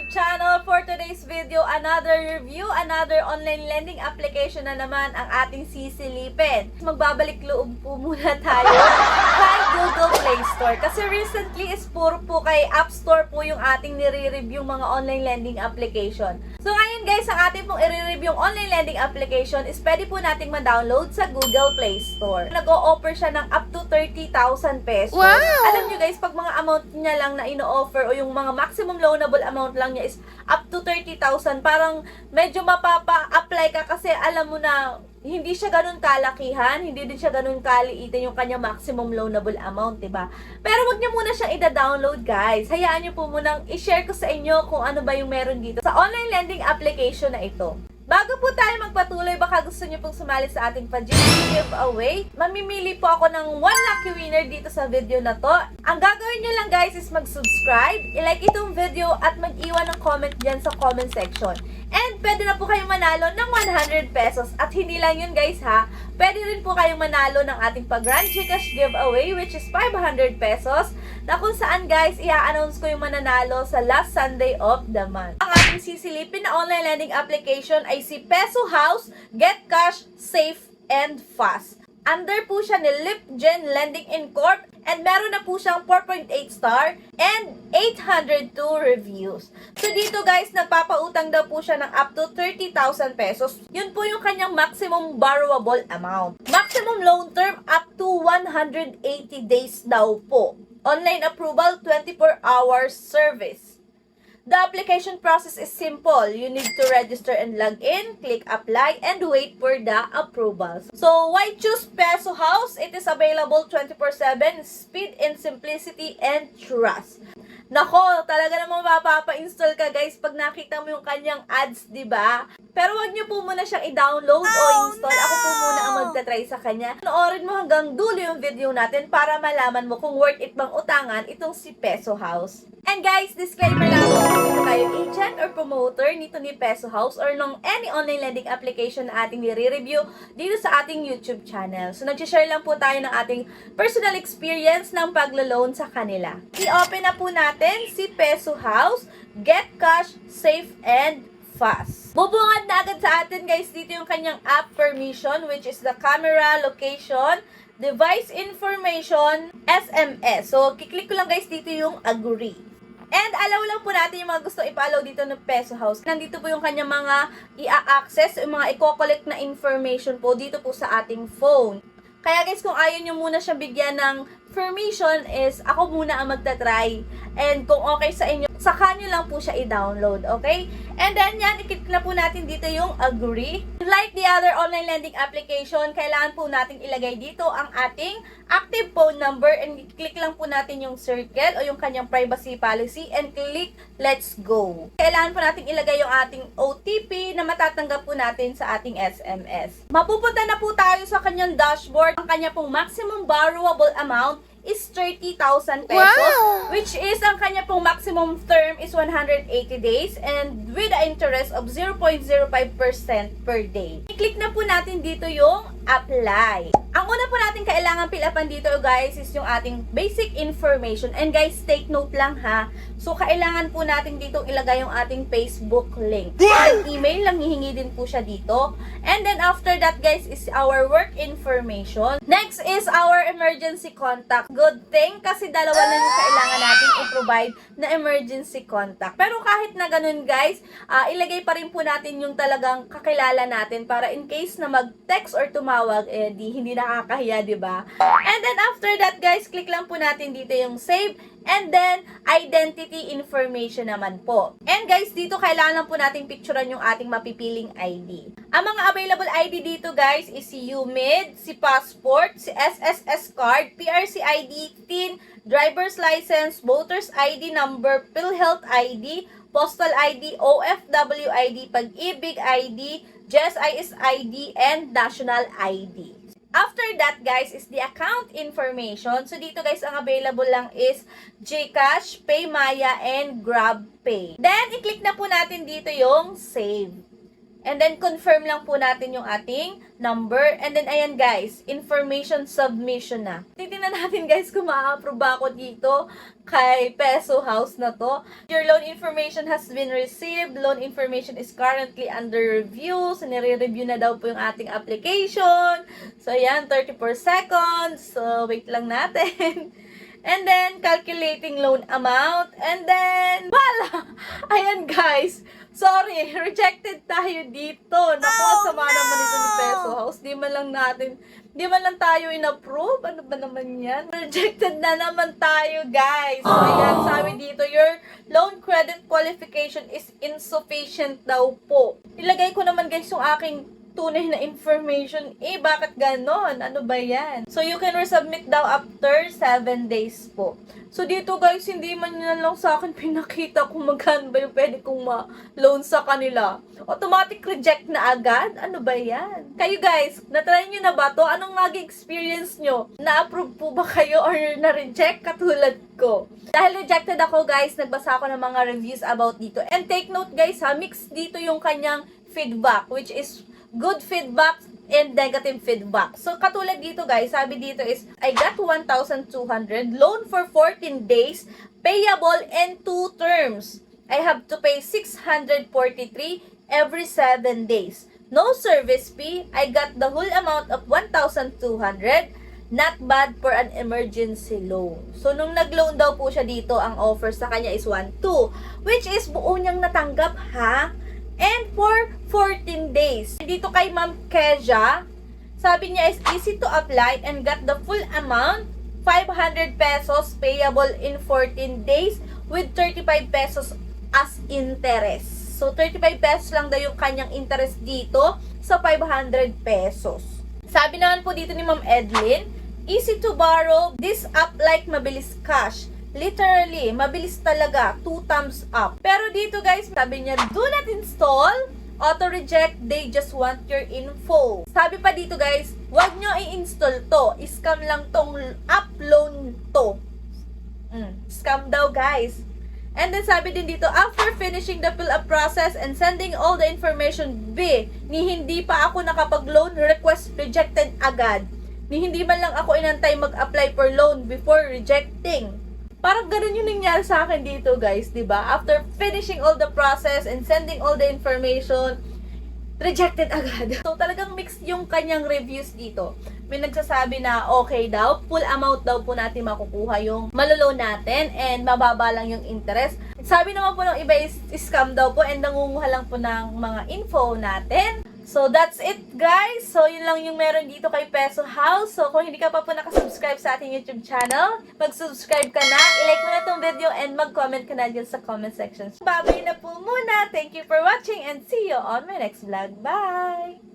YouTube channel. For today's video, another review, another online lending application na naman ang ating sisilipin. Magbabalik loob po muna tayo kay Google Play Store. Kasi recently is puro po kay App Store po yung ating nire-review mga online lending application. So ngayon guys, ang ating pong i-review yung online lending application is pwede po nating ma-download sa Google Play Store. Nag-o-offer siya ng up to 30,000 pesos. Wow! Alam nyo guys, pag mga amount niya lang na ino-offer o yung mga maximum loanable amount lang niya is up to 30,000, parang medyo mapapa-apply ka kasi alam mo na hindi siya ganun kalakihan, hindi din siya ganun kaliitin yung kanya maximum loanable amount, diba? Pero wag niyo muna siyang i-download, guys. Hayaan niyo po munang i-share ko sa inyo kung ano ba yung meron dito sa online lending application na ito. Bago po tayo magpatuloy, baka gusto niyo pong sumali sa ating pa-GC giveaway. Mamimili po ako ng 1 lucky winner dito sa video na to. Ang gagawin niyo lang guys is mag-subscribe, i-like itong video at mag-iwan ng comment dyan sa comment section. And pwede na po kayong manalo ng 100 pesos. At hindi lang yun guys ha, pwede rin po kayong manalo ng ating pag-Grand Gcash giveaway which is 500 pesos na kung saan guys, i-announce ko yung mananalo sa last Sunday of the month. Ang ating sisilipin na online lending application ay si Peso House, Get Cash, Safe, and Fast. Under po siya ni LipGen Lending Incorp and meron na po siyang 4.8 star and 802 reviews. So dito guys, nagpapautang daw po siya ng up to 30,000 pesos. Yun po yung kanyang maximum borrowable amount. Maximum loan term up to 180 days daw po. Online approval, 24 hours service. The application process is simple. You need to register and log in, click apply, and wait for the approvals. So, why choose Peso House? It is available 24/7, speed and simplicity and trust. Nako, talaga namang mapapa-install ka guys pag nakita mo yung kanyang ads, di ba? Pero wag niyo po muna siyang i-download o install. Ako po muna ang magta-try sa kanya. Panoorin mo hanggang dulo yung video natin para malaman mo kung worth it bang utangan itong si Peso House. And guys, disclaimer lang, kung tayo agent or promoter nito ni Peso House or ng any online lending application na ating nire-review dito sa ating YouTube channel. So, nag-share lang po tayo ng ating personal experience ng paglo-loan sa kanila. I-open na po natin si Peso House, Get Cash, Safe, and Fast. Bubungad na agad sa atin guys dito yung kanyang app permission which is the camera, location, device information, SMS. So, kiklik ko lang guys dito yung agree. And allow lang po natin yung mga gusto ipa-allow dito ng Peso House. Nandito po yung kanyang mga i-access, yung mga i-collect na information po dito po sa ating phone. Kaya guys, kung ayaw nyo muna siya bigyan ng permission is ako muna ang magta-try. And kung okay sa inyo, saka nyo lang po siya i-download, okay? And then yan, i-click na po natin dito yung agree. Like the other online lending application, kailangan po natin ilagay dito ang ating active phone number and i-click lang po natin yung circle o yung kanyang privacy policy and click let's go. Kailangan po natin ilagay yung ating OTP na matatanggap po natin sa ating SMS. Mapupunta na po tayo sa kanyang dashboard. Ang kanya pong maximum borrowable amount is 30,000 pesos, Wow! which is ang kanya pong maximum term is 180 days and with the interest of 0.05% per day. I-click na po natin dito yung apply. Ang una po natin kailangan pilapan dito guys is yung ating basic information. And guys, take note lang ha. So, kailangan po natin dito ilagay yung ating Facebook link. And email lang hihingi din po siya dito. And then after that guys is our work information. Next is our emergency contact. Good thing kasi dalawa lang yung kailangan natin i-provide na emergency contact. Pero kahit na ganun guys, ilagay pa rin po natin yung talagang kakilala natin para in case na mag-text or tumawag, hindi nakakahiya, diba? And then after that guys, click lang po natin dito yung save and then identity information naman po. And guys, dito kailangan lang po natin picturean yung ating mapipiling ID. Ang mga available ID dito guys is si UMID, si passport, si SSS card, PRC ID, TIN, driver's license, voter's ID number, PhilHealth ID, postal ID, OFW ID, Pag-ibig ID, GSIS ID, and national ID. After that, guys, is the account information. So, dito, guys, ang available lang is GCash, PayMaya, and GrabPay. Then, i-click na po natin dito yung save. And then, confirm lang po natin yung ating number. And then, ayan guys, information submission na. Titingnan natin guys kung ma-approve ba ako dito kay Peso House na to. Your loan information has been received. Loan information is currently under review. So, nire-review na daw po yung ating application. So, ayan, 34 seconds. So, wait lang natin. And then, calculating loan amount. And then, wala! Ayan guys. Sorry, rejected tayo dito. Naku, sama naman ito ni Peso House. Di man lang tayo in-approve. Ano ba naman yan? Rejected na naman tayo, guys. So, ayan, sabi dito, your loan credit qualification is insufficient daw po. Ilagay ko naman, guys, yung aking tunay na information. Bakit ganon? Ano ba yan? So, you can resubmit daw after 7 days po. So, dito guys, hindi man yan lang sa akin pinakita kung magkano ba yung pwede kong ma-loan sa kanila. Automatic reject na agad? Ano ba yan? Kayo guys, natry nyo na ba to? Anong naging experience nyo? Na-approve po ba kayo or na-reject katulad ko? Dahil rejected ako guys, nagbasa ako ng mga reviews about dito. And take note guys ha, mix dito yung kanyang feedback, which is good feedback and negative feedback. So, katulad dito guys, sabi dito is, I got 1,200, loan for 14 days, payable in 2 terms. I have to pay 643 every 7 days. No service fee, I got the whole amount of 1,200, not bad for an emergency loan. So, nung nag-loan daw po siya dito, ang offer sa kanya is 1,200, which is buo niyang natanggap ha? And for 14 days. Dito kay Ma'am Keja, sabi niya is easy to apply and got the full amount, 500 pesos payable in 14 days with 35 pesos as interest. So, 35 pesos lang daw yung kanyang interest dito sa 500 pesos. Sabi naman po dito ni Ma'am Edlin, easy to borrow, this app like mabilis cash. Literally, mabilis talaga, 2 thumbs up. Pero dito guys, sabi niya, do not install, auto-reject, they just want your info. Sabi pa dito guys, huwag nyo i-install to. Scam lang tong app loan to. Scam daw guys. And then sabi din dito, after finishing the fill-up process and sending all the information, hindi pa ako nakapag-loan, request rejected agad. Hindi man lang ako inantay mag-apply for loan before rejecting. Parang ganun yung nangyari sa akin dito, guys, di ba? After finishing all the process and sending all the information, rejected agad. So, talagang mixed yung kanyang reviews dito. May nagsasabi na okay daw, full amount daw po natin makukuha yung maloloan natin and mababa lang yung interest. Sabi naman po ng iba is scam daw po and nangunguha lang po ng mga info natin. So, that's it guys. So, yun lang yung meron dito kay Peso House. So, kung hindi ka pa po nakasubscribe sa ating YouTube channel, mag-subscribe ka na, i-like mo na itong video, and mag-comment ka na dyan sa comment section. Babay na po muna. Thank you for watching and see you on my next vlog. Bye!